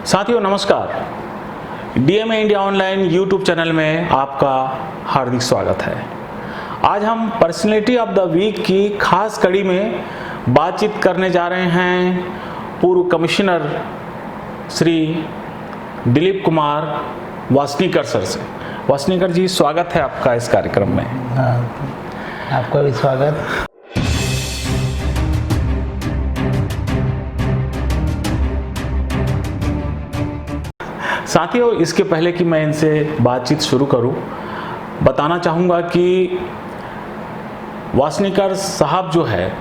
साथियों नमस्कार, DMA India online YouTube channel में आपका हार्दिक स्वागत है। आज हम पर्सनैलिटी ऑफ द वीक की खास कड़ी में बातचीत करने जा रहे हैं पूर्व कमिश्नर श्री दिलीप कुमार वासनीकर सर से। वासनीकर जी, स्वागत है आपका इस कार्यक्रम में। आपका भी स्वागत। साथियों, इसके पहले कि मैं इनसे बातचीत शुरू करूं, बताना चाहूँगा कि वासनीकर साहब जो है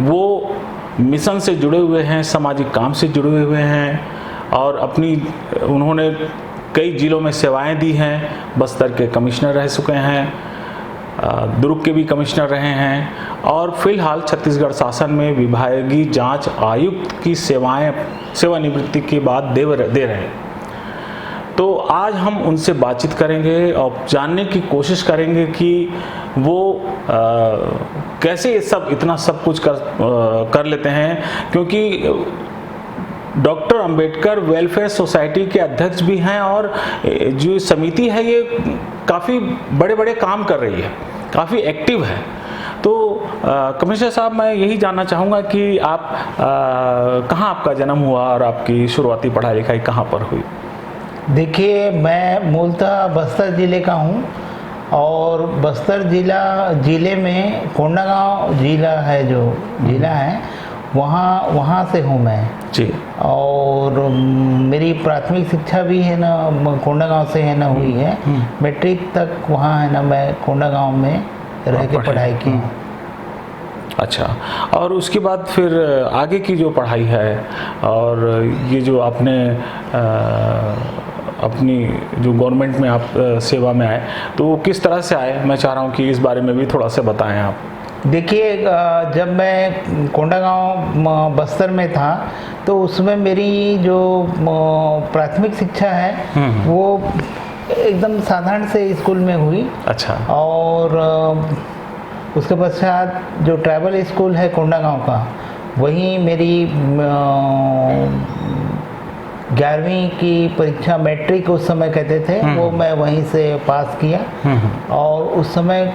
वो मिशन से जुड़े हुए हैं, सामाजिक काम से जुड़े हुए हैं और उन्होंने कई जिलों में सेवाएं दी हैं। बस्तर के कमिश्नर रह चुके हैं, दुर्ग के भी कमिश्नर रहे हैं और फिलहाल छत्तीसगढ़ शासन में विभागीय जांच आयुक्त की सेवानिवृत्ति के बाद दे रहे हैं। तो आज हम उनसे बातचीत करेंगे और जानने की कोशिश करेंगे कि वो कैसे ये इतना सब कुछ कर लेते हैं, क्योंकि डॉक्टर अंबेडकर वेलफेयर सोसाइटी के अध्यक्ष भी हैं और जो समिति है ये काफ़ी बड़े बड़े काम कर रही है, काफ़ी एक्टिव है। तो कमिश्नर साहब, मैं यही जानना चाहूँगा कि आप कहाँ आपका जन्म हुआ और आपकी शुरुआती पढ़ाई लिखाई कहाँ पर हुई? देखिए, मैं मूलतः बस्तर ज़िले का हूँ और बस्तर ज़िले में कोंडागांव ज़िला है, जो ज़िला है वहाँ से हूँ मैं जी। और मेरी प्राथमिक शिक्षा भी है ना कोंडागांव से है ना हुई है। मैट्रिक तक वहाँ है ना मैं कोंडागांव में रह के पढ़ाई की। अच्छा, और उसके बाद फिर आगे की जो पढ़ाई है और ये जो आपने अपनी जो गवर्नमेंट में आप सेवा में आए, तो वो किस तरह से आए, मैं चाह रहा हूँ कि इस बारे में भी थोड़ा सा बताएं आप। देखिए, जब मैं कोंडागांव बस्तर में था तो उसमें मेरी जो प्राथमिक शिक्षा है वो एकदम साधारण से स्कूल में हुई। अच्छा। और उसके पश्चात जो ट्राइबल स्कूल है कोंडागांव का, वहीं मेरी 11वीं की परीक्षा, मैट्रिक उस समय कहते थे, वो मैं वहीं से पास किया। और उस समय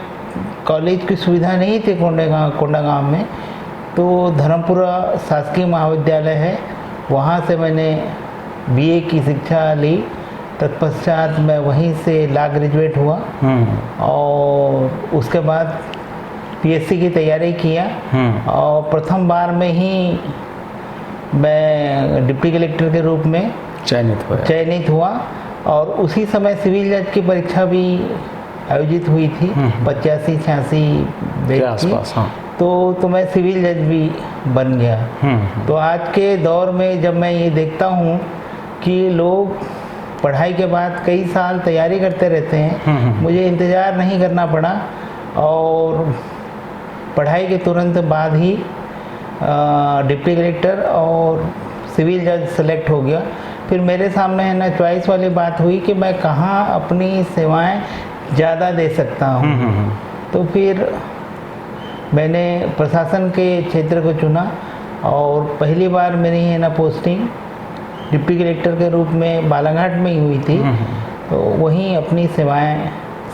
कॉलेज की सुविधा नहीं थी कोंडागांव में, तो धर्मपुरा शासकीय महाविद्यालय है, वहाँ से मैंने बीए की शिक्षा ली। तत्पश्चात मैं वहीं से लॉ ग्रेजुएट हुआ और उसके बाद पीएससी की तैयारी किया और प्रथम बार में ही मैं डिप्टी कलेक्टर के रूप में चयनित हुआ और उसी समय सिविल जज की परीक्षा भी आयोजित हुई थी 85-86 बैच के आसपास। हाँ। तो मैं सिविल जज भी बन गया। तो आज के दौर में जब मैं ये देखता हूँ कि लोग पढ़ाई के बाद कई साल तैयारी करते रहते हैं, मुझे इंतज़ार नहीं करना पड़ा और पढ़ाई के तुरंत बाद ही डिप्टी कलेक्टर और सिविल जज सेलेक्ट हो गया। फिर मेरे सामने है ना चॉइस वाली बात हुई कि मैं कहाँ अपनी सेवाएं ज़्यादा दे सकता हूँ। तो फिर मैंने प्रशासन के क्षेत्र को चुना और पहली बार मेरी है ना पोस्टिंग डिप्टी कलेक्टर के रूप में बालाघाट में ही हुई थी। तो वहीं अपनी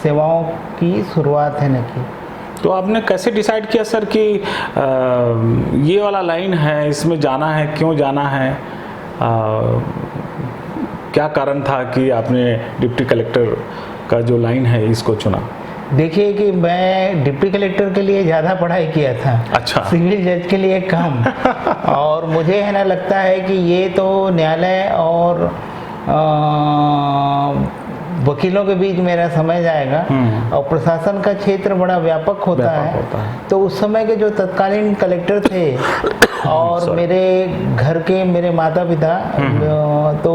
सेवाओं की शुरुआत है न की। तो आपने कैसे डिसाइड किया सर कि ये वाला लाइन है, इसमें जाना है, क्यों जाना है, क्या कारण था कि आपने डिप्टी कलेक्टर का जो लाइन है इसको चुना? देखिए कि मैं डिप्टी कलेक्टर के लिए ज़्यादा पढ़ाई किया था। अच्छा। सिविल जज के लिए कम। और मुझे है ना लगता है कि ये तो न्यायालय और वकीलों के बीच मेरा समय जाएगा और प्रशासन का क्षेत्र बड़ा व्यापक होता है। तो उस समय के जो तत्कालीन कलेक्टर थे और मेरे घर के मेरे माता पिता, तो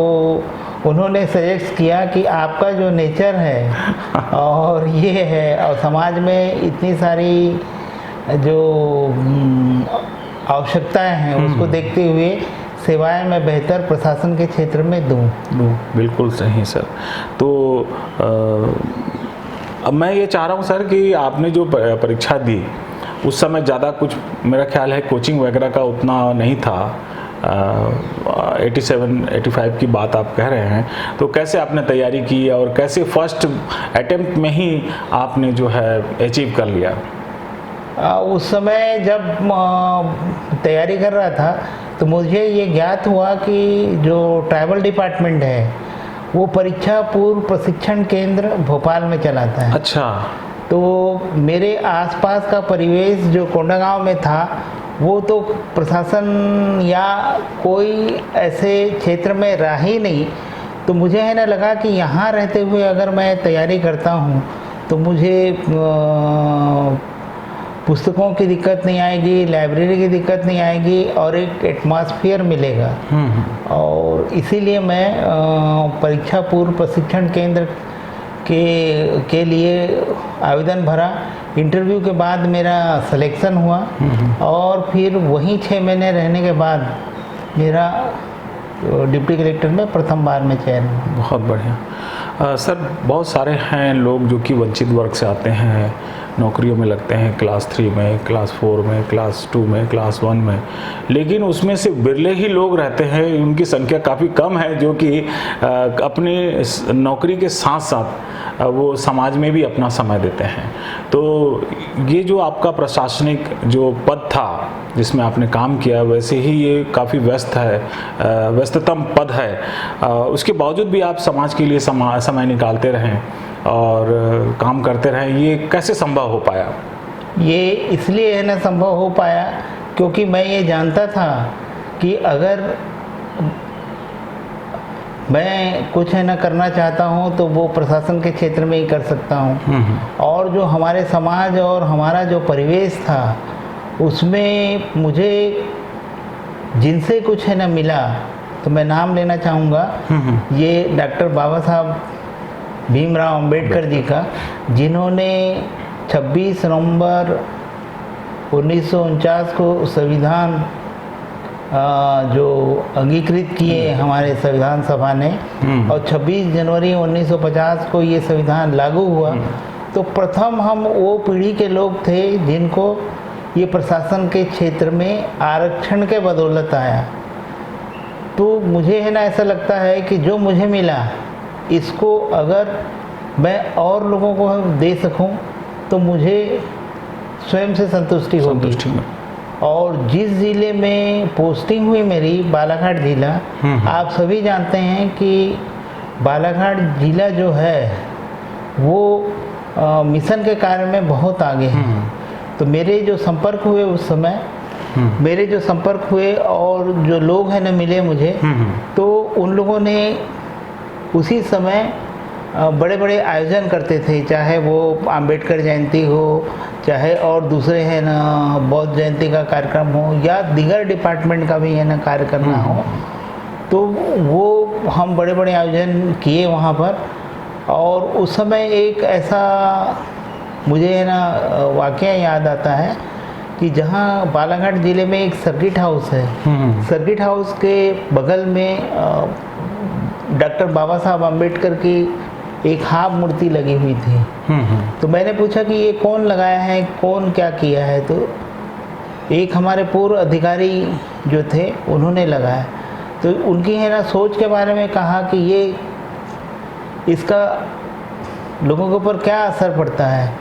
उन्होंने सजेस्ट किया कि आपका जो नेचर है और ये है और समाज में इतनी सारी जो आवश्यकताएं हैं उसको देखते हुए सेवाएं मैं बेहतर प्रशासन के क्षेत्र में दूं। बिल्कुल सही सर। तो अब मैं ये चाह रहा हूँ सर कि आपने जो परीक्षा दी उस समय ज़्यादा कुछ मेरा ख्याल है कोचिंग वगैरह का उतना नहीं था, 87-85 की बात आप कह रहे हैं, तो कैसे आपने तैयारी की और कैसे फर्स्ट अटेम्प्ट में ही आपने जो है अचीव कर लिया? उस समय जब तैयारी कर रहा था तो मुझे ये ज्ञात हुआ कि जो ट्राइबल डिपार्टमेंट है वो परीक्षा पूर्व प्रशिक्षण केंद्र भोपाल में चलाता है। अच्छा। तो मेरे आसपास का परिवेश जो कोंडागांव में था वो तो प्रशासन या कोई ऐसे क्षेत्र में रहा ही नहीं, तो मुझे है ना लगा कि यहाँ रहते हुए अगर मैं तैयारी करता हूँ तो मुझे पुस्तकों की दिक्कत नहीं आएगी, लाइब्रेरी की दिक्कत नहीं आएगी और एक एटमॉस्फेयर मिलेगा। और इसीलिए मैं परीक्षा पूर्व प्रशिक्षण केंद्र के लिए आवेदन भरा। इंटरव्यू के बाद मेरा सिलेक्शन हुआ और फिर वहीं 6 महीने रहने के बाद मेरा डिप्टी कलेक्टर में प्रथम बार में चयन हुआ। बहुत बढ़िया। सर, बहुत सारे हैं लोग जो कि वंचित वर्ग से आते हैं, नौकरियों में लगते हैं क्लास 3 में, क्लास 4 में, क्लास 2 में, क्लास 1 में, लेकिन उसमें से बिरले ही लोग रहते हैं, उनकी संख्या काफ़ी कम है जो कि अपनी नौकरी के साथ साथ वो समाज में भी अपना समय देते हैं। तो ये जो आपका प्रशासनिक जो पद था जिसमें आपने काम किया, वैसे ही ये काफ़ी व्यस्ततम पद है, उसके बावजूद भी आप समाज के लिए समय निकालते रहें और काम करते रहें, ये कैसे संभव हो पाया? ये इसलिए है ना संभव हो पाया क्योंकि मैं ये जानता था कि अगर मैं कुछ है ना करना चाहता हूँ तो वो प्रशासन के क्षेत्र में ही कर सकता हूँ। और जो हमारे समाज और हमारा जो परिवेश था उसमें मुझे जिनसे कुछ है ना मिला, तो मैं नाम लेना चाहूँगा। ये डॉक्टर बाबा साहब भीमराव अंबेडकर जी का, जिन्होंने 26 नवंबर 1949 को संविधान जो अंगीकृत किए हमारे संविधान सभा ने, और 26 जनवरी 1950 को ये संविधान लागू हुआ। तो प्रथम हम वो पीढ़ी के लोग थे जिनको ये प्रशासन के क्षेत्र में आरक्षण के बदौलत आया। तो मुझे है ना ऐसा लगता है कि जो मुझे मिला इसको अगर मैं और लोगों को दे सकूं तो मुझे स्वयं से संतुष्टि होगी। और जिस ज़िले में पोस्टिंग हुई मेरी, बालाघाट ज़िला, आप सभी जानते हैं कि बालाघाट ज़िला जो है वो मिशन के कार्य में बहुत आगे है। तो मेरे जो संपर्क हुए उस समय, मेरे जो संपर्क हुए और जो लोग हैं ना मिले मुझे, तो उन लोगों ने उसी समय बड़े बड़े आयोजन करते थे, चाहे वो अंबेडकर जयंती हो, चाहे और दूसरे है ना बौद्ध जयंती का कार्यक्रम हो, या दीगर डिपार्टमेंट का भी है ना कार्य करना हो, तो वो हम बड़े बड़े आयोजन किए वहाँ पर। और उस समय एक ऐसा मुझे है ना वाक़या याद आता है कि जहाँ बालाघाट ज़िले में एक सर्किट हाउस है, सर्किट हाउस के बगल में डॉक्टर बाबा साहब अम्बेडकर की एक हाफ मूर्ति लगी हुई थी। तो मैंने पूछा कि ये कौन लगाया है, कौन क्या किया है? तो एक हमारे पूर्व अधिकारी जो थे उन्होंने लगाया। तो उनकी है ना सोच के बारे में कहा कि ये इसका लोगों के ऊपर क्या असर पड़ता है।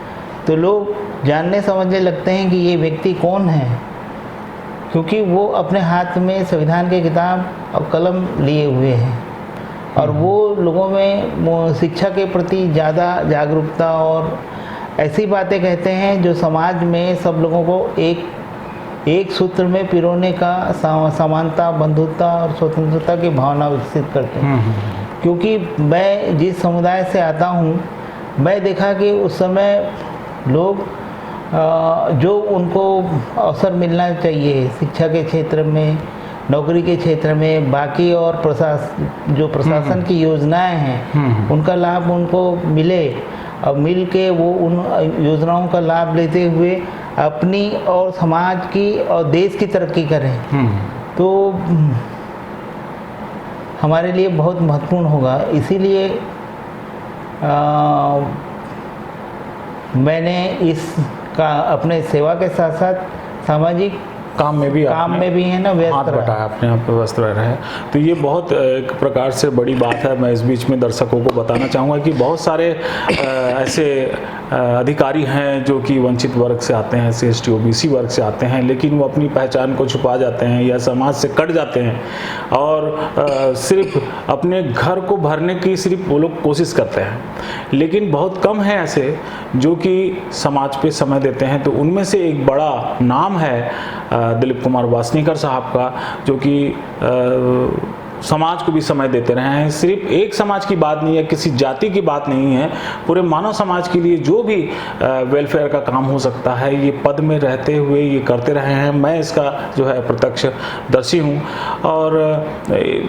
तो लोग जानने समझने लगते हैं कि ये व्यक्ति कौन है, क्योंकि वो अपने हाथ में संविधान की किताब और कलम लिए हुए हैं और वो लोगों में शिक्षा के प्रति ज़्यादा जागरूकता और ऐसी बातें कहते हैं जो समाज में सब लोगों को एक सूत्र में पिरोने का, समानता, बंधुता और स्वतंत्रता की भावना विकसित करते हैं। क्योंकि मैं जिस समुदाय से आता हूँ, मैं देखा कि उस समय लोग जो उनको अवसर मिलना चाहिए शिक्षा के क्षेत्र में, नौकरी के क्षेत्र में, बाकी और जो प्रशासन की योजनाएं हैं उनका लाभ उनको मिले और मिल के वो उन योजनाओं का लाभ लेते हुए अपनी और समाज की और देश की तरक्की करें, तो हमारे लिए बहुत महत्वपूर्ण होगा। इसीलिए मैंने इसका अपने सेवा के साथ साथ सामाजिक काम में भी है ना व्यस्त हाथ बटाया, अपने आप पे व्यस्त रह रहे हैं। तो ये बहुत एक प्रकार से बड़ी बात है। मैं इस बीच में दर्शकों को बताना चाहूँगा कि बहुत सारे ऐसे अधिकारी हैं जो कि वंचित वर्ग से आते हैं, SC OBC वर्ग से आते हैं, लेकिन वो अपनी पहचान को छुपा जाते हैं या समाज से कट जाते हैं और सिर्फ अपने घर को भरने की सिर्फ वो लोग कोशिश करते हैं। लेकिन बहुत कम है ऐसे जो कि समाज पे समय देते हैं। तो उनमें से एक बड़ा नाम है दिलीप कुमार वासनीकर साहब का, जो कि समाज को भी समय देते रहे हैं। सिर्फ एक समाज की बात नहीं है, किसी जाति की बात नहीं है, पूरे मानव समाज के लिए जो भी वेलफेयर का काम हो सकता है, ये पद में रहते हुए ये करते रहे हैं। मैं इसका जो है प्रत्यक्षदर्शी हूँ और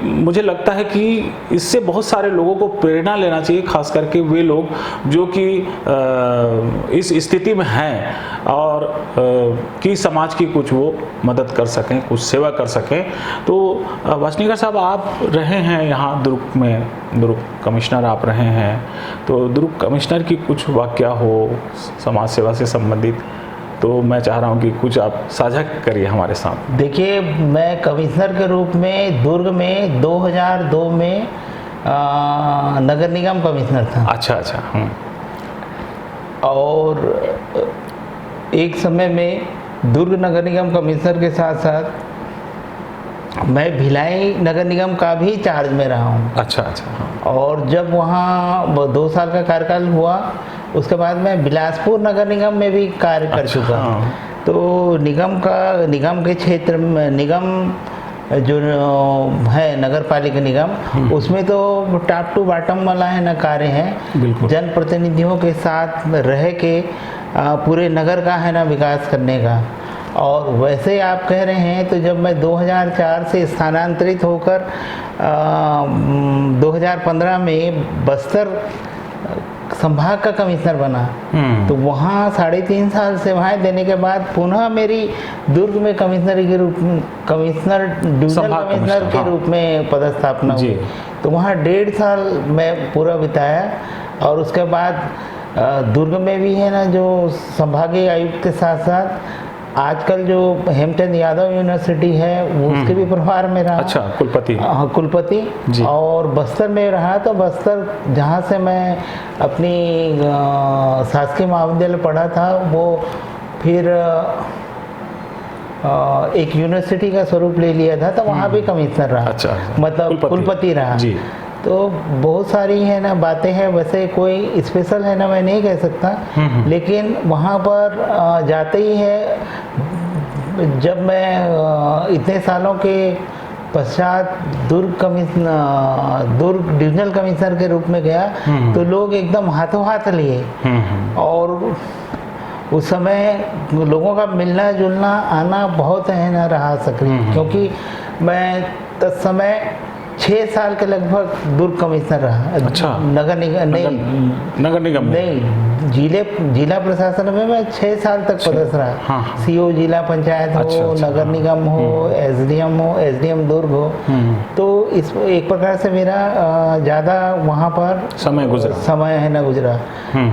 मुझे लगता है कि इससे बहुत सारे लोगों को प्रेरणा लेना चाहिए, खास करके वे लोग जो कि इस स्थिति में हैं और कि समाज की कुछ वो मदद कर सकें, कुछ सेवा कर सकें। तो वासनीकर साहब, आप रहे हैं यहाँ दुर्ग में, दुर्ग कमिश्नर आप रहे हैं, तो दुर्ग कमिश्नर की कुछ वाकया हो समाज सेवा से संबंधित, तो मैं चाह रहा हूँ कि कुछ आप साझा करिए हमारे साथ। देखिए, मैं कमिश्नर के रूप में दुर्ग में 2002 में नगर निगम कमिश्नर था। अच्छा। और एक समय में दुर्ग नगर निगम कमिश्नर के साथ साथ मैं भिलाई नगर निगम का भी चार्ज में रहा हूँ। अच्छा। और जब वहाँ 2 साल का कार्यकाल हुआ, उसके बाद मैं बिलासपुर नगर निगम में भी कार्य कर चुका। तो निगम के क्षेत्र में निगम जो है नगर पालिका निगम, उसमें तो टॉप टू बॉटम वाला है ना कार्य है, जनप्रतिनिधियों के साथ रह के पूरे नगर का है ना विकास करने का। और वैसे आप कह रहे हैं, तो जब मैं 2004 से स्थानांतरित होकर 2015 में बस्तर संभाग का कमिश्नर बना, तो वहाँ 3.5 साल सेवाएं देने के बाद पुनः मेरी दुर्ग में कमिश्नर डिविजनल कमिश्नर के रूप में पदस्थापना हुई। तो वहाँ 1.5 साल मैं पूरा बिताया। और उसके बाद दुर्ग में भी है ना जो संभागीय आयुक्त के साथ साथ आजकल जो हेमचंद यादव यूनिवर्सिटी है वो उसके भी प्रभार में रहा। अच्छा, कुलपति। हाँ, कुलपति। और बस्तर में रहा, तो बस्तर जहाँ से मैं अपनी शासकीय महाविद्यालय पढ़ा था, वो फिर एक यूनिवर्सिटी का स्वरूप ले लिया था, तो वहाँ भी कमिश्नर रहा। अच्छा। मतलब कुलपति रहा जी। तो बहुत सारी है ना बातें हैं, वैसे कोई स्पेशल है ना मैं नहीं कह सकता, लेकिन वहाँ पर जाते ही है, जब मैं इतने सालों के पश्चात दुर्ग डिविजनल कमिश्नर के रूप में गया, तो लोग एकदम हाथों हाथ लिए। और उस समय लोगों का मिलना जुलना आना बहुत है ना रहा सक्रिय, क्योंकि मैं तत्समय 6 साल के लगभग दुर्ग कमिश्नर रहा। अच्छा। नगर निगम नहीं, जिला प्रशासन में मैं 6 साल तक पदस्थ रहा। CO जिला पंचायत हो, नगर निगम हो, SDM हो, SDM दुर्ग हो। तो इस एक प्रकार से मेरा ज़्यादा वहाँ पर समय है ना गुजरा।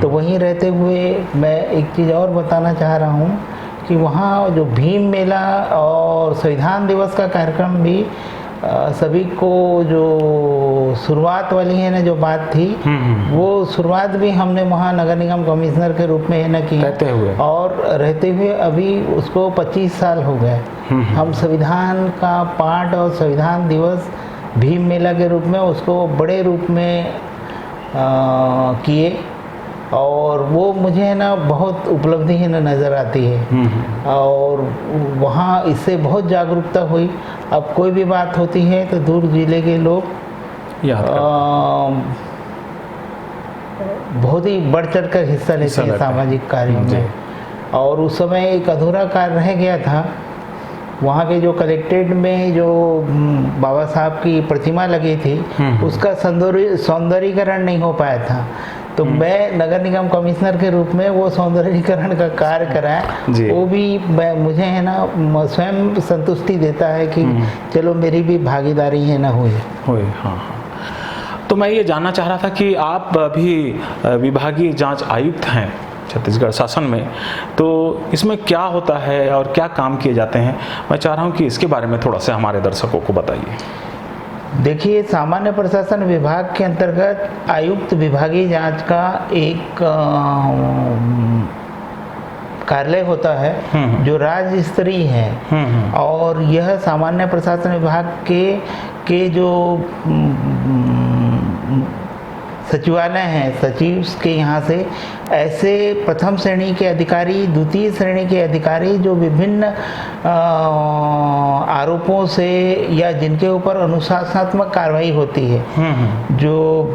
तो वहीं रहते हुए मैं एक चीज़ और बताना चाह रहा हूँ कि वहाँ जो भीम मेला और संविधान दिवस का कार्यक्रम भी सभी को जो शुरुआत वाली है ना जो बात थी, वो शुरुआत भी हमने वहाँ नगर निगम कमिश्नर के रूप में है ना की रहते हुए अभी उसको 25 साल हो गए। हम संविधान का पाठ और संविधान दिवस भीम मेला के रूप में उसको बड़े रूप में किए, और वो मुझे है ना बहुत उपलब्धि है ना नज़र आती है। और वहाँ इससे बहुत जागरूकता हुई। अब कोई भी बात होती है तो दुर्ग जिले के लोग बहुत ही बढ़ चढ़ कर हिस्सा लेते हैं सामाजिक कार्यों में। और उस समय एक अधूरा कार्य रह गया था, वहाँ के जो कलेक्ट्रेट में जो बाबा साहब की प्रतिमा लगी थी, उसका सौंदर्यीकरण नहीं हो पाया था। तो मैं नगर निगम कमिश्नर के रूप में वो सौंदर्यीकरण का कार्य कराया। वो भी मुझे है ना स्वयं संतुष्टि देता है कि चलो मेरी भी भागीदारी है ना हुई। हाँ। तो मैं ये जानना चाह रहा था कि आप अभी विभागीय जांच आयुक्त हैं, छत्तीसगढ़ शासन में। तो इसमें क्या होता है और क्या काम किए जाते हैं, मैं चाह रहा हूँ कि इसके बारे में थोड़ा सा हमारे दर्शकों को बताइए। देखिए, सामान्य प्रशासन विभाग के अंतर्गत आयुक्त विभागीय जांच का एक कार्यालय होता है जो राज्य स्तरीय है। और यह सामान्य प्रशासन विभाग के जो सचिवालय हैं, सचिव के यहाँ से ऐसे प्रथम श्रेणी के अधिकारी, द्वितीय श्रेणी के अधिकारी जो विभिन्न आरोपों से या जिनके ऊपर अनुशासनात्मक कार्रवाई होती है, जो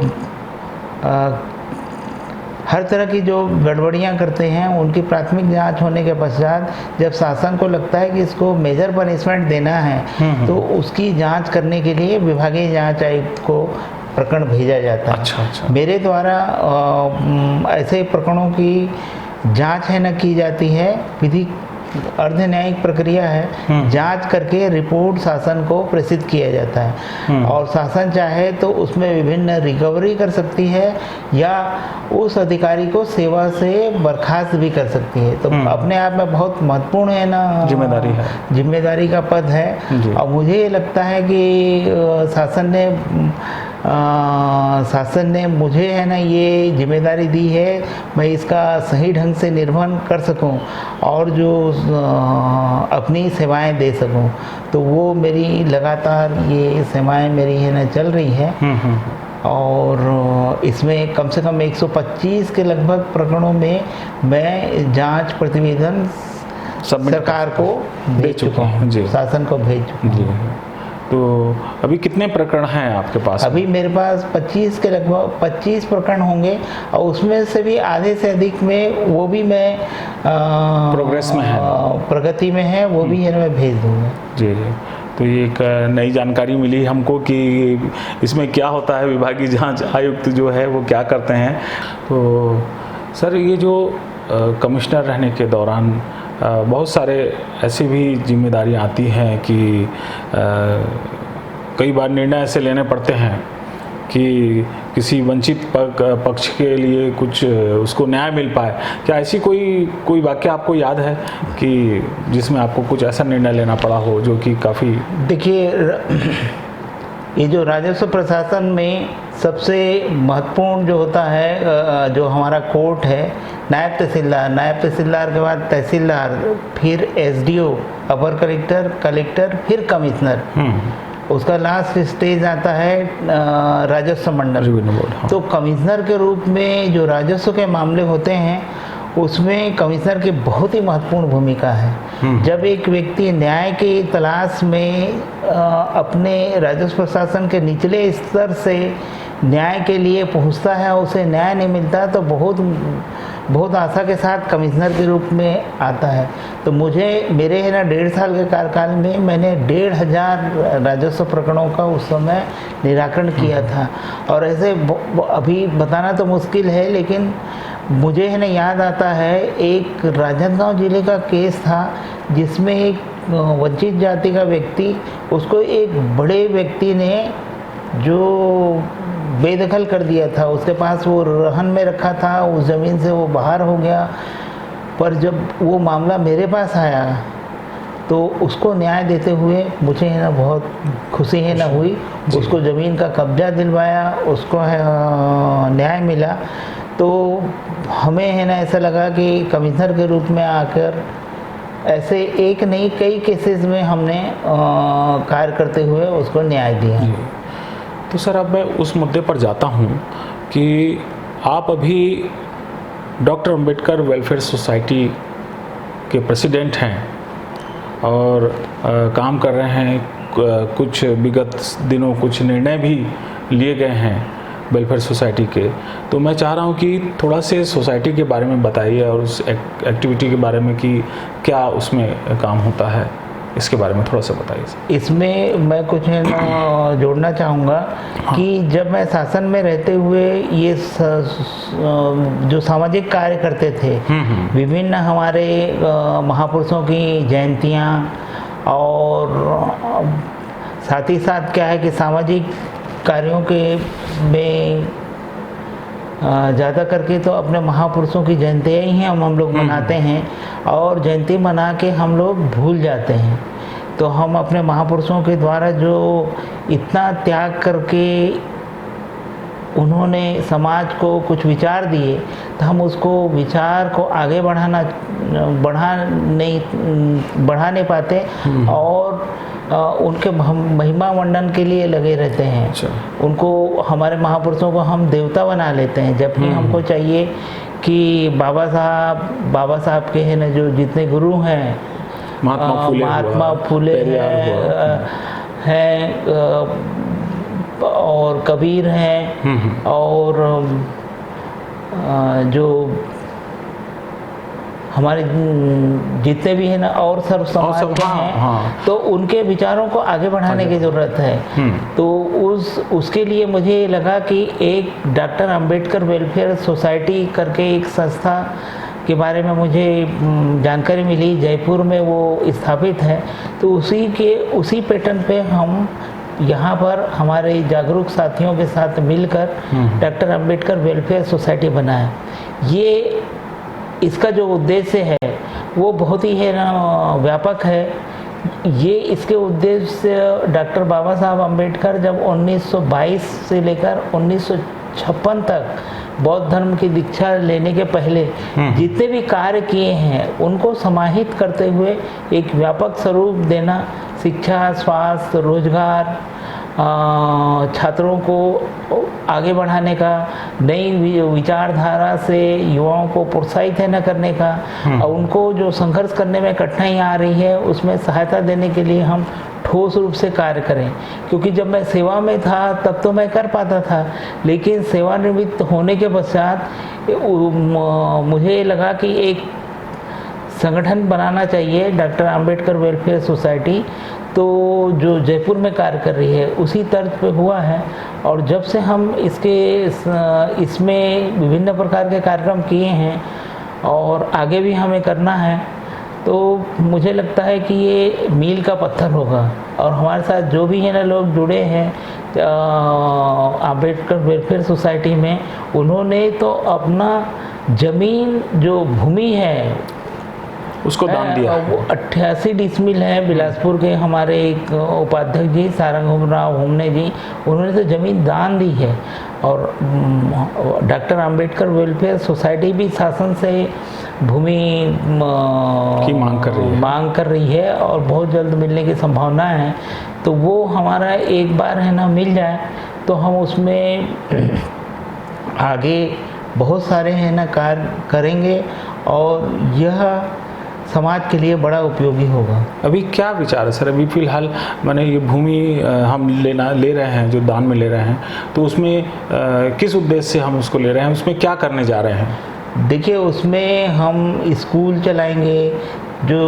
हर तरह की जो गड़बड़ियाँ करते हैं, उनकी प्राथमिक जांच होने के पश्चात जब शासन को लगता है कि इसको मेजर पनिशमेंट देना है तो उसकी जांच करने के लिए विभागीय जांच आयुक्त को प्रकरण भेजा जाता है। अच्छा। मेरे द्वारा ऐसे प्रकरणों की जांच है न की जाती है, विधि अर्ध न्यायिक प्रक्रिया है, जांच करके रिपोर्ट शासन को प्रेषित किया जाता है। और शासन चाहे तो उसमें विभिन्न रिकवरी कर सकती है या उस अधिकारी को सेवा से बर्खास्त भी कर सकती है। तो अपने आप में बहुत महत्वपूर्ण है ना, जिम्मेदारी का पद है। और मुझे ये लगता है कि शासन ने मुझे है ना ये जिम्मेदारी दी है, मैं इसका सही ढंग से निर्वहन कर सकूं और जो अपनी सेवाएं दे सकूं। तो वो मेरी लगातार ये सेवाएं मेरी है ना चल रही है। और इसमें कम से कम 125 के लगभग प्रकरणों में मैं जांच प्रतिवेदन सरकार को भेज चुका हूँ, शासन को भेज चुका हूँ। तो अभी कितने प्रकरण हैं आपके पास? अभी मेरे पास 25 के लगभग 25 प्रकरण होंगे और उसमें से भी आधे से अधिक में वो भी मैं प्रोग्रेस में है, प्रगति में है, वो भी है मैं भेज दूँगा। जी। तो ये एक नई जानकारी मिली हमको कि इसमें क्या होता है, विभागीय जांच आयुक्त जो है वो क्या करते हैं। तो सर, ये जो कमिश्नर रहने के दौरान बहुत सारे ऐसी भी जिम्मेदारियां आती हैं कि कई बार निर्णय ऐसे लेने पड़ते हैं कि किसी वंचित पक्ष के लिए कुछ उसको न्याय मिल पाए। क्या ऐसी कोई वाक्य आपको याद है कि जिसमें आपको कुछ ऐसा निर्णय लेना पड़ा हो जो कि काफ़ी? देखिए, ये जो राजस्व प्रशासन में सबसे महत्वपूर्ण जो होता है, जो हमारा कोर्ट है, नायब तहसीलदार के बाद तहसीलदार, फिर एसडीओ, अपर कलेक्टर, कलेक्टर, फिर कमिश्नर, उसका लास्ट स्टेज आता है राजस्व मंडल। तो कमिश्नर के रूप में जो राजस्व के मामले होते हैं उसमें कमिश्नर की बहुत ही महत्वपूर्ण भूमिका है। जब एक व्यक्ति न्याय की तलाश में अपने राजस्व प्रशासन के निचले स्तर से न्याय के लिए पहुंचता है, उसे न्याय नहीं मिलता, तो बहुत आशा के साथ कमिश्नर के रूप में आता है। तो मेरे है ना 1.5 साल के कार्यकाल में मैंने 1,500 राजस्व प्रकरणों का उस समय निराकरण किया था। और ऐसे अभी बताना तो मुश्किल है, लेकिन मुझे है ना याद आता है एक राजनांदगांव जिले का केस था जिसमें एक वंचित जाति का व्यक्ति, उसको एक बड़े व्यक्ति ने जो बेदखल कर दिया था, उसके पास वो रहन में रखा था, उस ज़मीन से वो बाहर हो गया। पर जब वो मामला मेरे पास आया तो उसको न्याय देते हुए मुझे है ना बहुत खुशी है ना हुई। उसको ज़मीन का कब्जा दिलवाया, उसको न्याय मिला। तो हमें है ना ऐसा लगा कि कमिश्नर के रूप में आकर ऐसे एक नहीं कई केसेस में हमने कार्य करते हुए उसको न्याय दिया। तो सर, अब मैं उस मुद्दे पर जाता हूँ कि आप अभी डॉक्टर अंबेडकर वेलफेयर सोसाइटी के प्रेसिडेंट हैं और काम कर रहे हैं। कुछ विगत दिनों कुछ निर्णय भी लिए गए हैं वेलफेयर सोसाइटी के। तो मैं चाह रहा हूँ कि थोड़ा से सोसाइटी के बारे में बताइए और उस एक्टिविटी के बारे में कि क्या उसमें काम होता है, इसके बारे में थोड़ा सा बताइए। इसमें मैं कुछ है ना जोड़ना चाहूँगा कि जब मैं शासन में रहते हुए ये जो सामाजिक कार्य करते थे, विभिन्न हमारे महापुरुषों की जयंतियाँ, और साथ ही साथ क्या है कि सामाजिक कार्यों के में ज़्यादा करके तो अपने महापुरुषों की जयंतियाँ ही हम लोग मनाते हैं, और जयंती मना के हम लोग भूल जाते हैं। तो हम अपने महापुरुषों के द्वारा जो इतना त्याग करके उन्होंने समाज को कुछ विचार दिए, तो हम उसको विचार को आगे बढ़ा नहीं पाते, और उनके महिमा मंडन के लिए लगे रहते हैं। अच्छा। उनको, हमारे महापुरुषों को हम देवता बना लेते हैं, जबकि हमको चाहिए कि बाबा साहब के है ना, जो जितने गुरु हैं, महात्मा फुले हैं और कबीर हैं, और जो हमारे जितने भी है ना और सर्व समाज के हैं, तो उनके विचारों को आगे बढ़ाने की ज़रूरत है। तो उसके लिए मुझे लगा कि एक डॉक्टर अंबेडकर वेलफेयर सोसाइटी करके एक संस्था के बारे में मुझे जानकारी मिली, जयपुर में वो स्थापित है। तो उसी पैटर्न पे हम यहाँ पर हमारे जागरूक साथियों के साथ मिलकर डॉक्टर अंबेडकर वेलफेयर सोसाइटी बनाए। ये इसका जो उद्देश्य है वो बहुत ही है ना व्यापक है। ये इसके उद्देश्य डॉक्टर बाबा साहब अंबेडकर जब 1922 से लेकर 1956 तक बौद्ध धर्म की दीक्षा लेने के पहले जितने भी कार्य किए हैं उनको समाहित करते हुए एक व्यापक स्वरूप देना, शिक्षा, स्वास्थ्य, रोजगार, छात्रों को आगे बढ़ाने का, नई विचारधारा से युवाओं को प्रोत्साहित न करने का, और उनको जो संघर्ष करने में कठिनाई आ रही है उसमें सहायता देने के लिए हम ठोस रूप से कार्य करें। क्योंकि जब मैं सेवा में था तब तो मैं कर पाता था, लेकिन सेवानिवृत्त होने के पश्चात मुझे लगा कि एक संगठन बनाना चाहिए, डॉक्टर अंबेडकर वेलफेयर सोसाइटी, तो जो जयपुर में कार्य कर रही है उसी तर्ज पे हुआ है। और जब से हम इसमें विभिन्न प्रकार के कार्यक्रम किए हैं और आगे भी हमें करना है, तो मुझे लगता है कि ये मील का पत्थर होगा। और हमारे साथ जो भी है ना लोग जुड़े हैं अंबेडकर वेलफेयर सोसाइटी में, उन्होंने तो अपना जमीन जो भूमि है उसको दान दिया। वो 88 डिसमिल है। बिलासपुर के हमारे एक उपाध्यक्ष जी सारंग राव होमने जी, उन्होंने तो ज़मीन दान दी है। और डॉक्टर अंबेडकर वेलफेयर सोसाइटी भी शासन से भूमि की मांग कर रही है और बहुत जल्द मिलने की संभावना है। तो वो हमारा एक बार है ना मिल जाए तो हम उसमें आगे बहुत सारे है ना कार्य करेंगे और यह समाज के लिए बड़ा उपयोगी होगा। अभी क्या विचार है सर? अभी फ़िलहाल मैंने ये भूमि हम ले रहे हैं, जो दान में ले रहे हैं, तो उसमें किस उद्देश्य से हम उसको ले रहे हैं, उसमें क्या करने जा रहे हैं? देखिए, उसमें हम स्कूल चलाएंगे। जो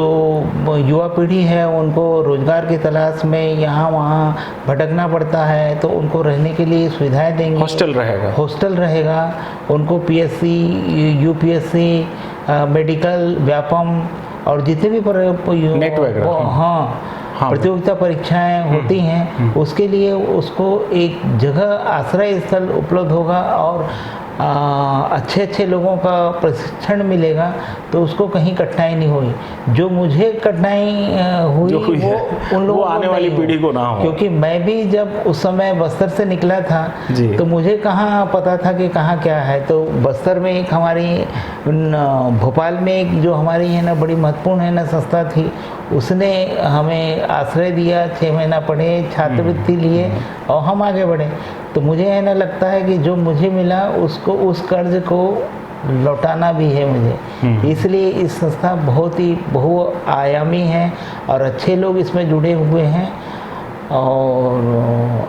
युवा पीढ़ी है उनको रोज़गार की तलाश में यहाँ वहाँ भटकना पड़ता है, तो उनको रहने के लिए सुविधाएं देंगे। हॉस्टल रहेगा। उनको पीएससी, यूपीएससी, मेडिकल, व्यापम और जितने भी प्रतियोगिता परीक्षाएं होती हैं, उसके लिए उसको एक जगह आश्रय स्थल उपलब्ध होगा और अच्छे लोगों का प्रशिक्षण मिलेगा, तो उसको कहीं कठिनाई नहीं हुई। जो मुझे कठिनाई हुई वो उन लोगों आने वाली पीढ़ी को ना हो। क्योंकि मैं भी जब उस समय बस्तर से निकला था तो मुझे कहाँ पता था कि कहाँ क्या है। तो बस्तर में एक हमारी भोपाल में एक जो हमारी है ना बड़ी महत्वपूर्ण है ना संस्था थी, उसने हमें आश्रय दिया। 6 महीना पढ़े, छात्रवृत्ति लिए और हम आगे बढ़े। तो मुझे है ना लगता है कि जो मुझे मिला उसको, उस कर्ज को लौटाना भी है मुझे। इसलिए इस संस्था बहुत ही बहुआयामी है और अच्छे लोग इसमें जुड़े हुए हैं। और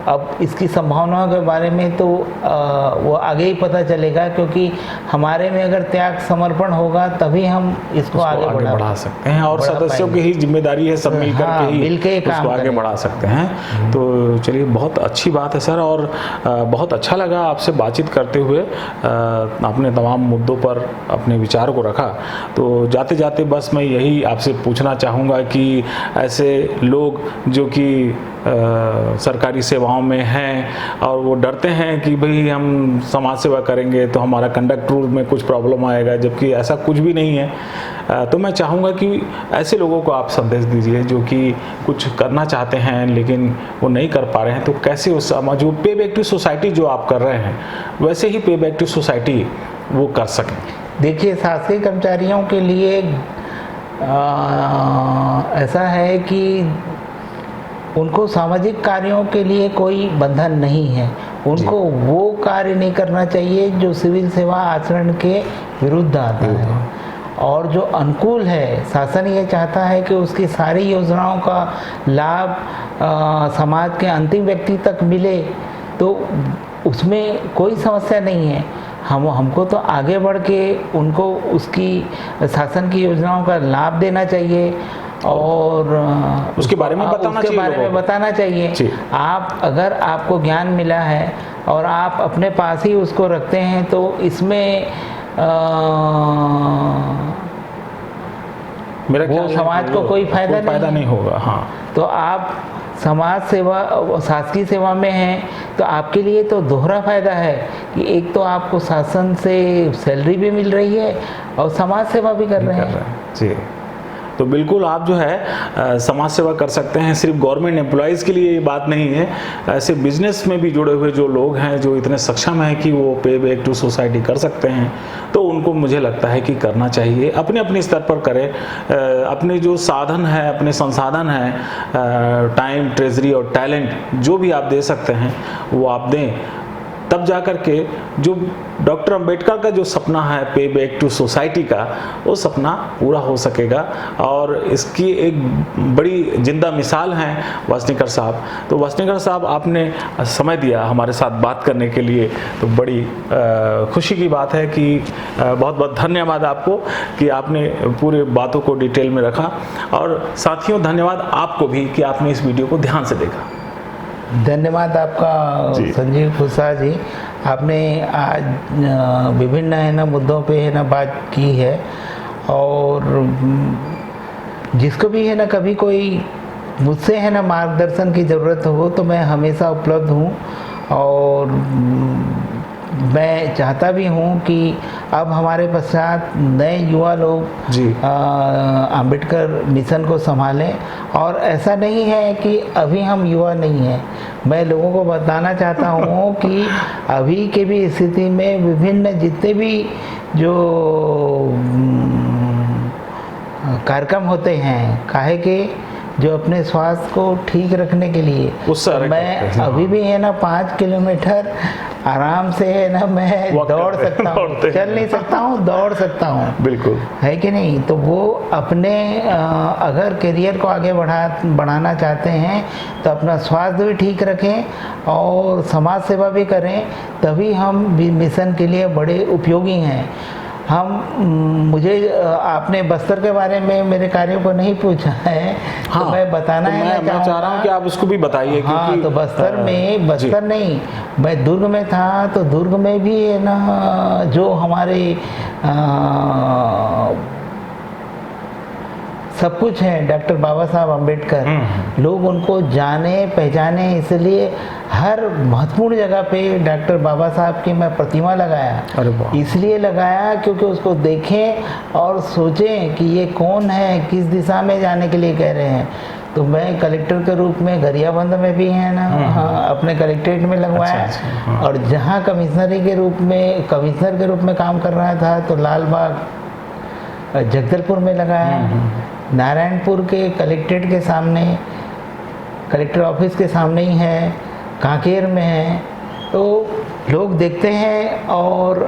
अब इसकी संभावनाओं के बारे में तो वो आगे ही पता चलेगा, क्योंकि हमारे में अगर त्याग समर्पण होगा तभी हम इसको आगे बढ़ा सकते हैं। और सदस्यों की ही जिम्मेदारी है, सब मिलकर के ही इसको आगे बढ़ा सकते हैं। तो चलिए, बहुत अच्छी बात है सर, और बहुत अच्छा लगा आपसे बातचीत करते हुए। आपने तमाम मुद्दों पर अपने विचार को रखा। तो जाते जाते बस मैं यही आपसे पूछना चाहूँगा कि ऐसे लोग जो कि सरकारी सेवाओं में हैं और वो डरते हैं कि भाई हम समाज सेवा करेंगे तो हमारा कंडक्ट रूल में कुछ प्रॉब्लम आएगा, जबकि ऐसा कुछ भी नहीं है। तो मैं चाहूँगा कि ऐसे लोगों को आप संदेश दीजिए जो कि कुछ करना चाहते हैं लेकिन वो नहीं कर पा रहे हैं, तो कैसे उस समाज, जो पे बैक टू सोसाइटी जो आप कर रहे हैं वैसे ही पे बैक टू सोसाइटी वो कर सकें। देखिए, शासकीय कर्मचारियों के लिए ऐसा है कि उनको सामाजिक कार्यों के लिए कोई बंधन नहीं है। उनको वो कार्य नहीं करना चाहिए जो सिविल सेवा आचरण के विरुद्ध आता है और जो अनुकूल है। शासन ये चाहता है कि उसकी सारी योजनाओं का लाभ समाज के अंतिम व्यक्ति तक मिले, तो उसमें कोई समस्या नहीं है। हमको तो आगे बढ़ के उनको उसकी शासन की योजनाओं का लाभ देना चाहिए और उसके बारे में बताना चाहिए। आप अगर आपको ज्ञान मिला है और आप अपने पास ही उसको रखते हैं तो इसमें मेरा वो समाज को कोई फायदा नहीं होगा। हाँ, तो आप समाज सेवा शासकीय सेवा में हैं तो आपके लिए तो दोहरा फायदा है कि एक तो आपको शासन से सैलरी भी मिल रही है और समाज सेवा भी कर रहे हैं। जी, तो बिल्कुल आप जो है समाज सेवा कर सकते हैं। सिर्फ गवर्नमेंट एम्प्लॉयज़ के लिए ये बात नहीं है, ऐसे बिजनेस में भी जुड़े हुए जो लोग हैं जो इतने सक्षम हैं कि वो पे बैक टू सोसाइटी कर सकते हैं, तो उनको मुझे लगता है कि करना चाहिए। अपने अपने स्तर पर करें, अपने जो साधन है, अपने संसाधन हैं, टाइम, ट्रेजरी और टैलेंट जो भी आप दे सकते हैं वो आप दें, तब जा कर के जो डॉक्टर अंबेडकर का जो सपना है पे बैक टू सोसाइटी का, वो सपना पूरा हो सकेगा। और इसकी एक बड़ी जिंदा मिसाल हैं वासनीकर साहब। तो वासनीकर साहब, आपने समय दिया हमारे साथ बात करने के लिए, तो बड़ी खुशी की बात है कि बहुत बहुत धन्यवाद आपको कि आपने पूरे बातों को डिटेल में रखा। और साथियों, धन्यवाद आपको भी कि आपने इस वीडियो को ध्यान से देखा। धन्यवाद आपका संजीव खुशा जी। आपने आज विभिन्न मुद्दों पे बात की है और जिसको भी कभी कोई मुझसे मार्गदर्शन की ज़रूरत हो तो मैं हमेशा उपलब्ध हूँ। और मैं चाहता भी हूँ कि अब हमारे पश्चात नए युवा लोग अंबेडकर मिशन को संभालें। और ऐसा नहीं है कि अभी हम युवा नहीं हैं, मैं लोगों को बताना चाहता हूँ कि अभी के भी स्थिति में विभिन्न जितने भी जो कार्यक्रम होते हैं, काहे के जो अपने स्वास्थ्य को ठीक रखने के लिए मैं अभी भी 5 किलोमीटर आराम से मैं दौड़ सकता हूँ, चल नहीं सकता हूँ, दौड़ सकता हूँ, बिल्कुल, है कि नहीं। तो वो अपने अगर करियर को आगे बढ़ाना चाहते हैं तो अपना स्वास्थ्य भी ठीक रखें और समाज सेवा भी करें, तभी हम मिशन के लिए बड़े उपयोगी हैं। मुझे आपने बस्तर के बारे में मेरे कार्यों को नहीं पूछा है, तो मैं बताना मैं चाह रहा हूँ कि आप उसको भी बताइए। हाँ, तो बस्तर में नहीं, मैं दुर्ग में था, तो दुर्ग में भी जो हमारे सब कुछ है डॉक्टर बाबा साहब अम्बेडकर, लोग उनको जाने पहचाने, इसलिए हर महत्वपूर्ण जगह पे डॉक्टर बाबा साहब की मैं प्रतिमा लगाया। इसलिए लगाया क्योंकि उसको देखें और सोचें कि ये कौन है, किस दिशा में जाने के लिए कह रहे हैं। तो मैं कलेक्टर के रूप में गरियाबंद में भी अपने कलेक्ट्रेट में लगवाया। और जहाँ कमिश्नर के रूप में काम कर रहा था तो लालबाग जगदलपुर में लगाया। नारायणपुर के कलेक्ट्रेट के सामने, कलेक्टर ऑफिस के सामने ही है, कांकेर में है। तो लोग देखते हैं और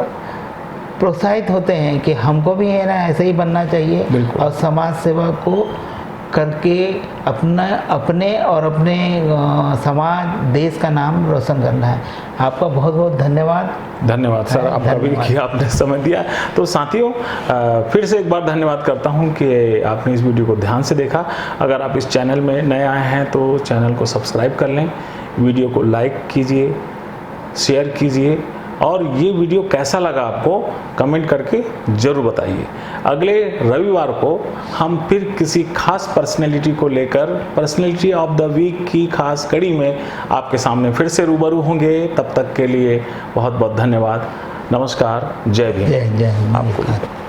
प्रोत्साहित होते हैं कि हमको भी ऐसे ही बनना चाहिए और समाज सेवा को करके अपने और अपने समाज, देश का नाम रोशन करना है। आपका बहुत बहुत धन्यवाद सर, आपका भी किया, आपने समय दिया। तो साथियों, फिर से एक बार धन्यवाद करता हूं कि आपने इस वीडियो को ध्यान से देखा। अगर आप इस चैनल में नए आए हैं तो चैनल को सब्सक्राइब कर लें, वीडियो को लाइक कीजिए, शेयर कीजिए और ये वीडियो कैसा लगा आपको कमेंट करके ज़रूर बताइए। अगले रविवार को हम फिर किसी खास पर्सनैलिटी को लेकर पर्सनैलिटी ऑफ द वीक की खास कड़ी में आपके सामने फिर से रूबरू होंगे। तब तक के लिए बहुत बहुत धन्यवाद। नमस्कार। जय भीम। जय जय आपको।